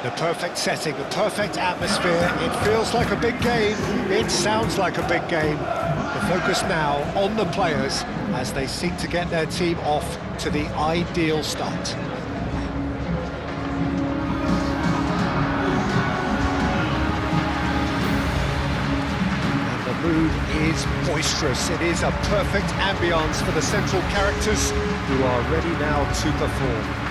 The perfect setting, the perfect atmosphere. It feels like a big game. It sounds like a big game. The focus now on the players as they seek to get their team off to the ideal start. And the mood is boisterous. It is a perfect ambience for the central characters who are ready now to perform.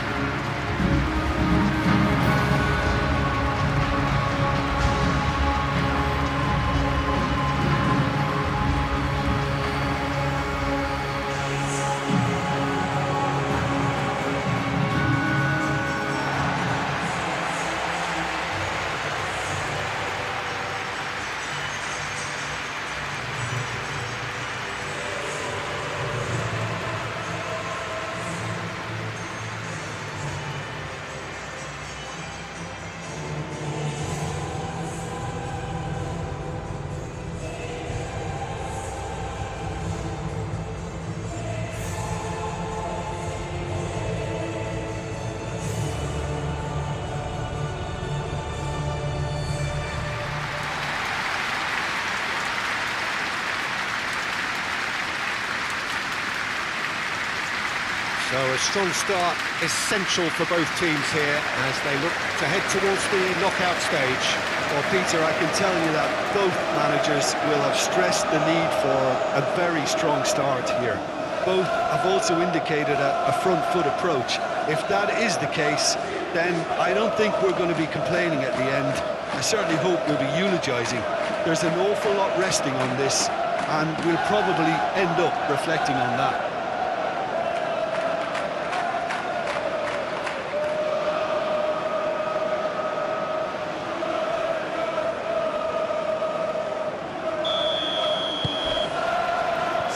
So a strong start, essential for both teams here as they look to head towards the knockout stage. Well, Peter, I can tell you that both managers will have stressed the need for a very strong start here. Both have also indicated a front foot approach. If that is the case, then I don't think we're going to be complaining at the end. I certainly hope we'll be eulogising. There's an awful lot resting on this, and we'll probably end up reflecting on that.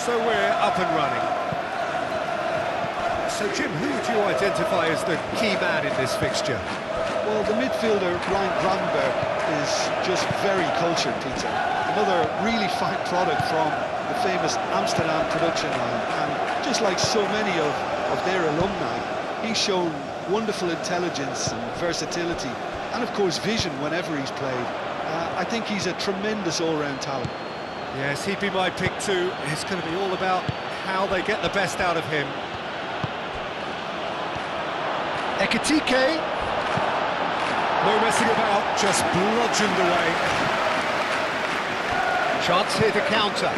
So we're up and running. So Jim, who do you identify as the key man in this fixture? Well, the midfielder, Ryan Gravenberg, is just very cultured, Peter. Another really fine product from the famous Amsterdam production line. And just like so many of their alumni, he's shown wonderful intelligence and versatility. And of course, vision whenever he's played. I think he's a tremendous all-round talent. Yes, he'd be my pick too. It's going to be all about how they get the best out of him. Ekitike. No messing about, just bludgeoned away. Chance here to counter.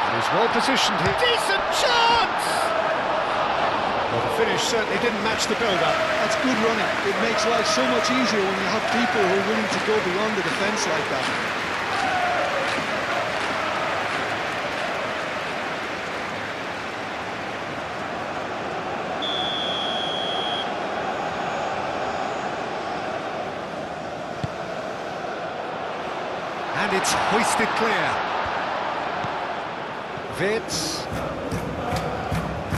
And he's well positioned here. Decent chance! Well, the finish certainly didn't match the build-up. That's good running. It makes life so much easier when you have people who are willing to go beyond the defence like that. And it's hoisted clear. Wirtz.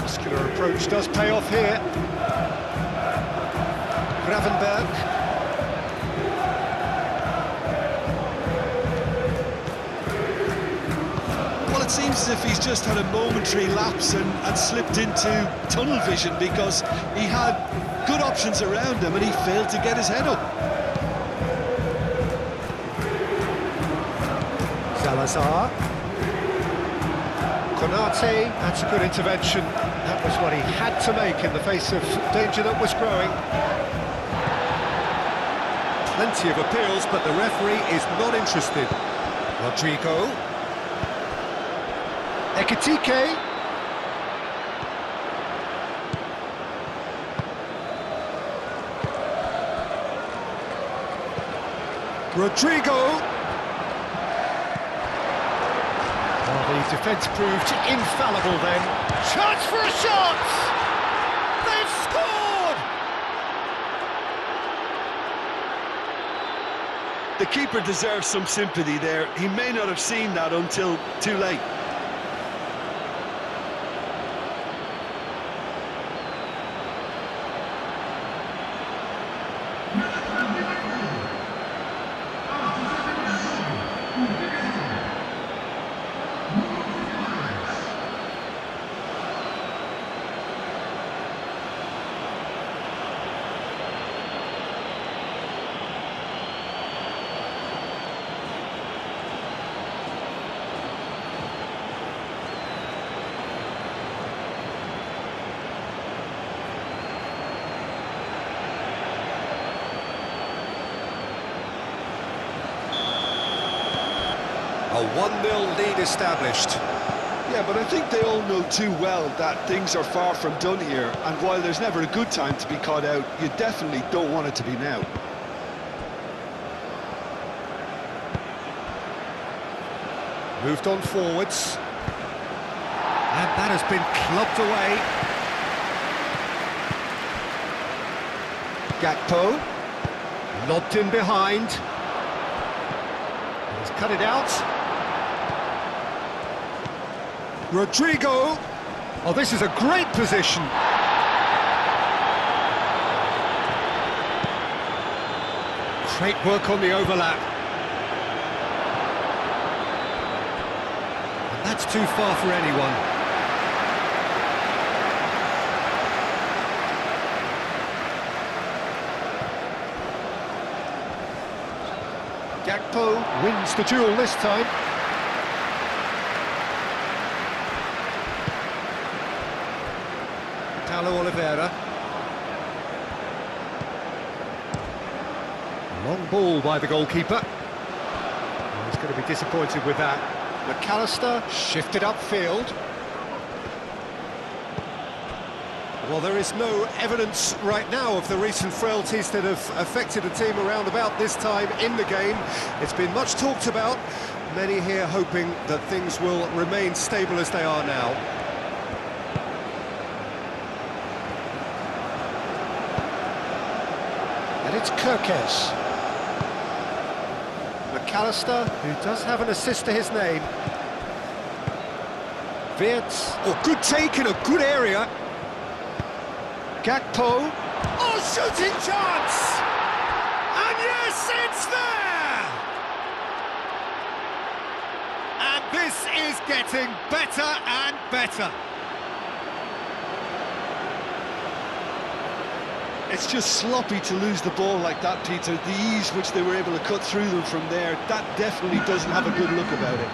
Muscular approach does pay off here. Gravenberg. Well, it seems as if he's just had a momentary lapse and slipped into tunnel vision because he had good options around him and he failed to get his head up. Salazar. Konate, that's a good intervention. That was what he had to make in the face of danger that was growing. Plenty of appeals, but the referee is not interested. Rodrigo. Ekitike. Rodrigo. Well, the defence proved infallible then. Chance for a shot! They've scored! The keeper deserves some sympathy there. He may not have seen that until too late. A 1-0 lead established. Yeah, but I think they all know too well that things are far from done here, and while there's never a good time to be caught out, you definitely don't want it to be now. Moved on forwards. And that has been clubbed away. Gakpo. Lobbed in behind. He's cut it out. Rodrigo. Oh, this is a great position. Great work on the overlap. And that's too far for anyone. Gakpo wins the duel this time. Paulo Oliveira. Long ball by the goalkeeper. He's going to be disappointed with that. McAllister shifted upfield. Well, there is no evidence right now of the recent frailties that have affected the team around about this time in the game. It's been much talked about. Many here hoping that things will remain stable as they are now. And it's Kirkes. McAllister, who does have an assist to his name. Wirtz. Oh, good take in a good area. Gakpo. Oh, shooting chance! And yes, it's there! And this is getting better and better. It's just sloppy to lose the ball like that, Peter. The ease which they were able to cut through them from there, that definitely doesn't have a good look about it.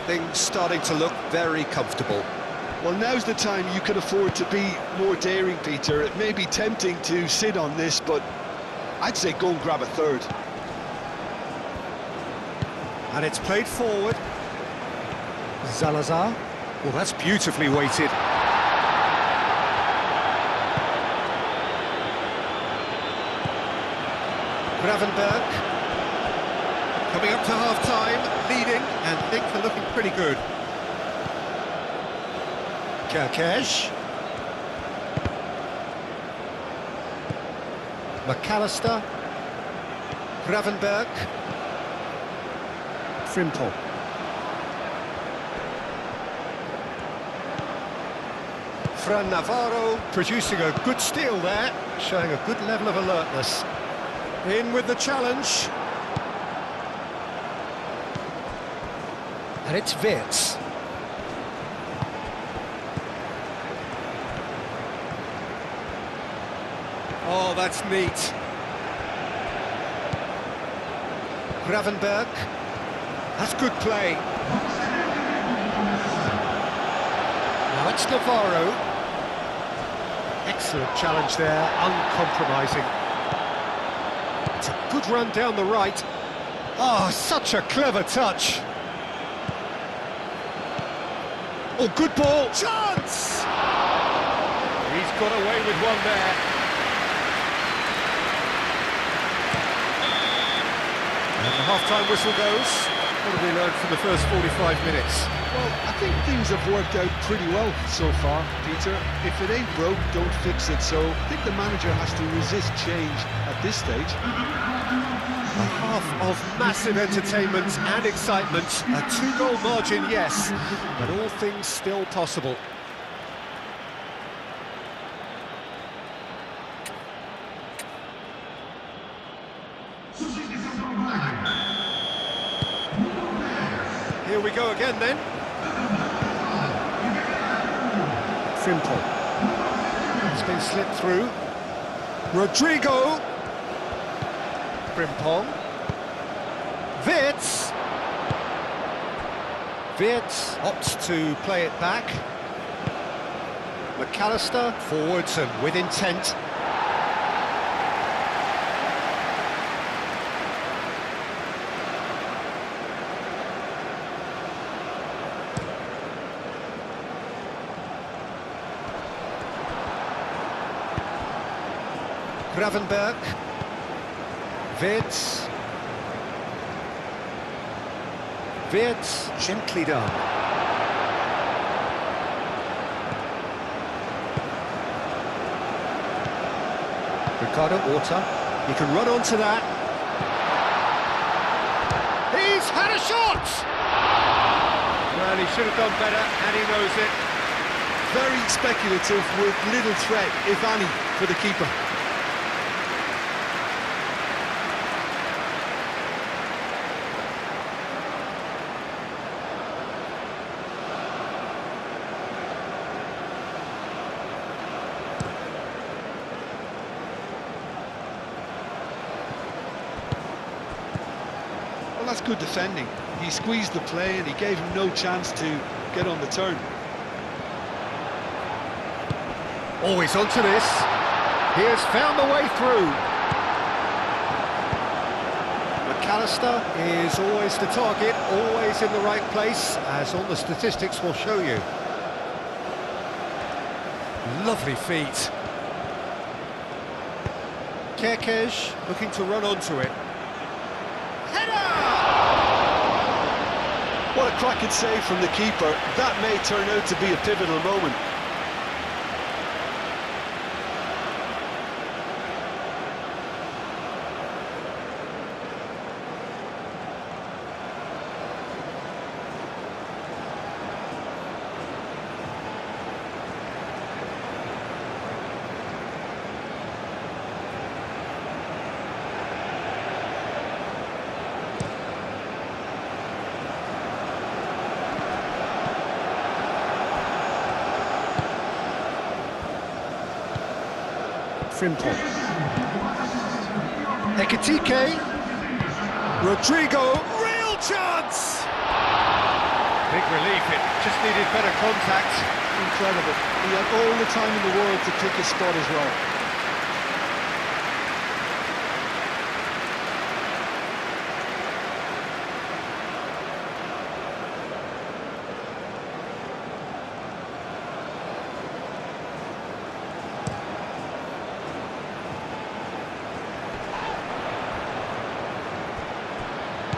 Things starting to look very comfortable. Well, now's the time you can afford to be more daring, Peter. It may be tempting to sit on this, but I'd say go and grab a third. And it's played forward. Salazar. Well, that's beautifully weighted. Gravenberg. Coming up to half-time, leading, and things are looking pretty good. Kirkes. McAllister. Gravenberg. Frimpong. Fran Navarro producing a good steal there, showing a good level of alertness. In with the challenge. And it's Wirtz. Oh, that's neat. Gravenberg. That's good play. Now it's Navarro. Excellent challenge there, uncompromising. It's a good run down the right. Oh, such a clever touch. Oh, good ball! Chance! He's got away with one there. And the half-time whistle goes. What have we learned from the first 45 minutes? Well, I think things have worked out pretty well so far, Peter. If it ain't broke, don't fix it. So I think the manager has to resist change at this stage. A half of massive entertainment and excitement. A 2-goal margin, yes, but all things still possible. we go again then. Frimpong. It's been slipped through. Rodrigo. Frimpong. Wirtz. Wirtz opts to play it back. McAllister forwards and with intent. Gravenberg. Wirtz. Wirtz, gently done. Ricardo Horta, he can run onto that. He's had a shot! Well, he should have done better, and he knows it. Very speculative with little threat, if any, for the keeper. Well, that's good defending. He squeezed the play and he gave him no chance to get on the turn. Always onto this. He has found the way through. McAllister is always the target, always in the right place, as all the statistics will show you. Lovely feet. Kerkez looking to run onto it. What a cracking save from the keeper. That may turn out to be a pivotal moment. Frimpong. Ekitike. Rodrigo. Real chance! Big relief, it just needed better contact. Incredible. He had all the time in the world to pick his spot as well.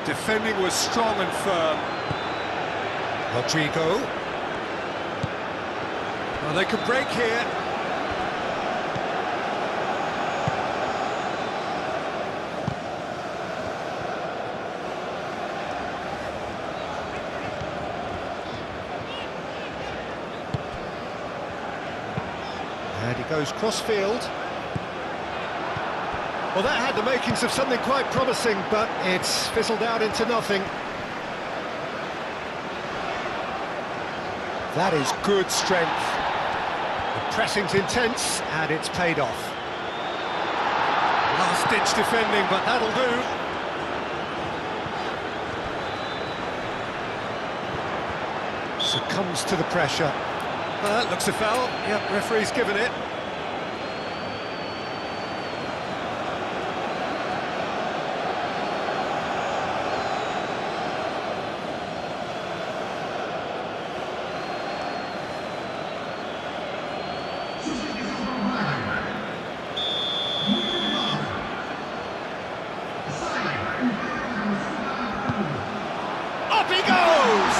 Defending was strong and firm. Rodrigo. Well, they could break here. And he goes cross-field. Well, that had the makings of something quite promising, but it's fizzled out into nothing. That is good strength. The pressing's intense, and it's paid off. Last-ditch defending, but that'll do. Succumbs to the pressure. Looks a foul. Yep, referee's given it. Up he goes!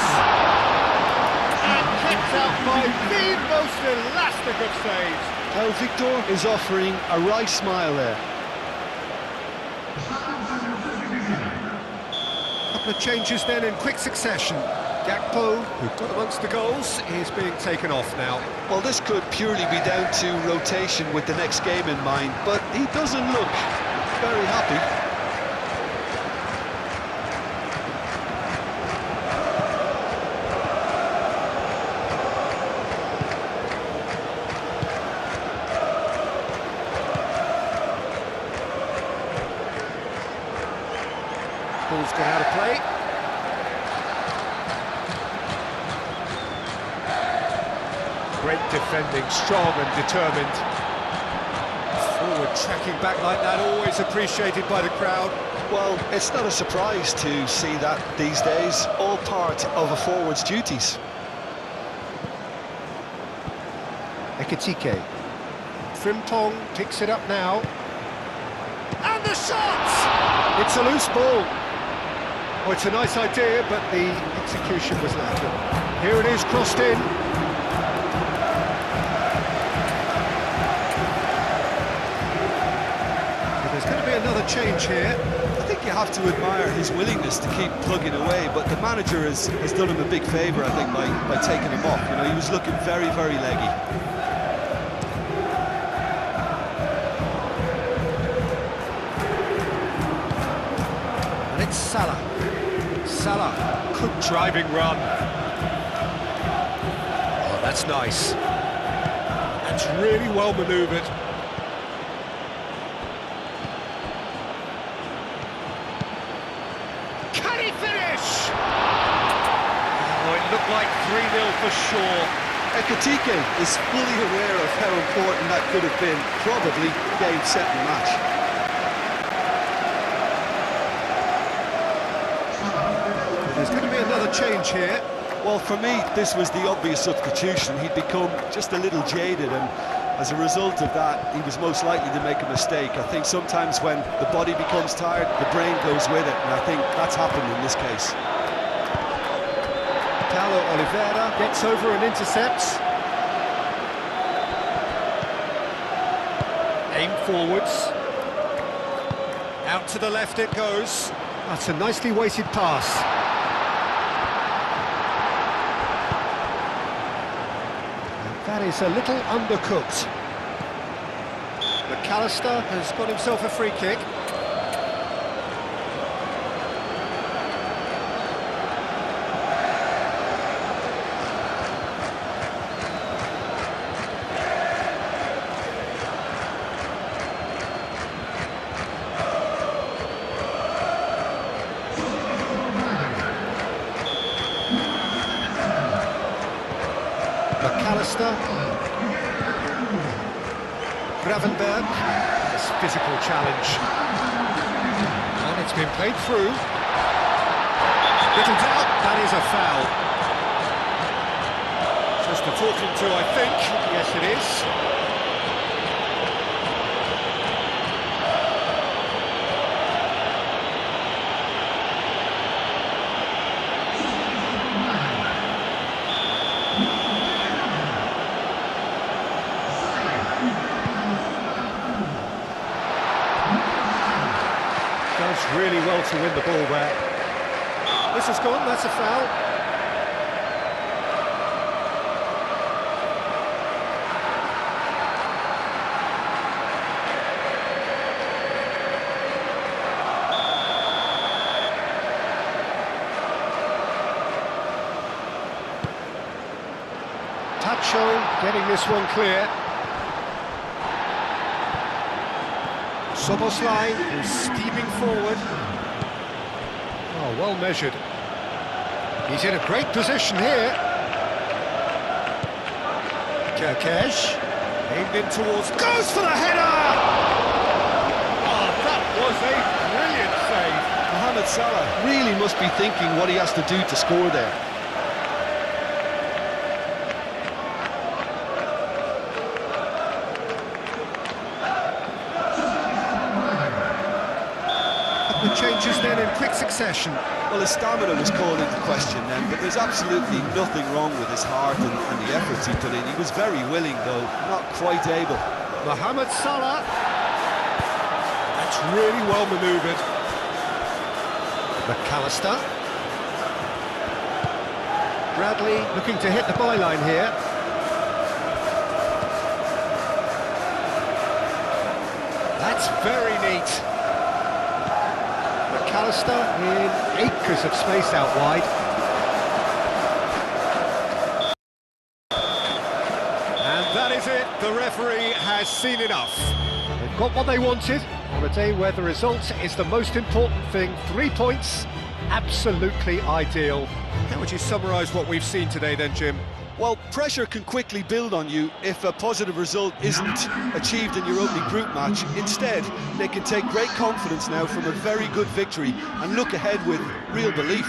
And kicked out by the most elastic of saves. Now Victor is offering a wry smile there. Couple of changes then in quick succession. Gakpo, who got amongst the goals, is being taken off now. Well, this could purely be down to rotation with the next game in mind, but he doesn't look very happy. Ball's got out of play. Great defending, strong and determined. Forward tracking back like that, always appreciated by the crowd. Well, it's not a surprise to see that these days, all part of a forward's duties. Ekitike. Frimtong picks it up now. And the shot! It's a loose ball. Oh, it's a nice idea, but the execution was lacking. Here it is, crossed in. There's going to be another change here. I think you have to admire his willingness to keep plugging away, but the manager has done him a big favour, I think, by taking him off. You know, he was looking very, very leggy. And it's Salah. Salah, good driving run. Oh, that's nice. That's really well manoeuvred. Can he finish? Oh, it looked like 3-0 for sure. Ekitike is fully aware of how important that could have been, probably game, set and match. There's going to be another change here. Well, for me, this was the obvious substitution. He'd become just a little jaded, and as a result of that, he was most likely to make a mistake. I think sometimes when the body becomes tired, the brain goes with it, and I think that's happened in this case. Paulo Oliveira gets over and intercepts. Aim forwards. Out to the left it goes. That's a nicely weighted pass. And that is a little undercooked. McAllister has got himself a free kick. McAllister. Gravenberg. This physical challenge. And it's been played through. Little doubt, that is a foul. Just a talking to, I think. Yes, it is. Does really well to win the ball there. This has gone, that's a foul. Tacho getting this one clear. Soboslai, who's steaming forward. Oh, well measured. He's in a great position here. Kerkesh, aimed in towards... Goes for the header! Oh, that was a brilliant save. Mohamed Salah really must be thinking what he has to do to score there. The changes then in quick succession. Well, his stamina was called into question then, but there's absolutely nothing wrong with his heart and the efforts he put in. He was very willing, though, not quite able. Mohamed Salah. That's really well manoeuvred. McAllister. Bradley looking to hit the byline here. That's very neat. McAllister in acres of space out wide. And that is it. The referee has seen enough. They've got what they wanted. On a day where the result is the most important thing, 3 points, absolutely ideal. How would you summarise what we've seen today then, Jim? Well, pressure can quickly build on you if a positive result isn't achieved in your opening group match. Instead, they can take great confidence now from a very good victory and look ahead with real belief.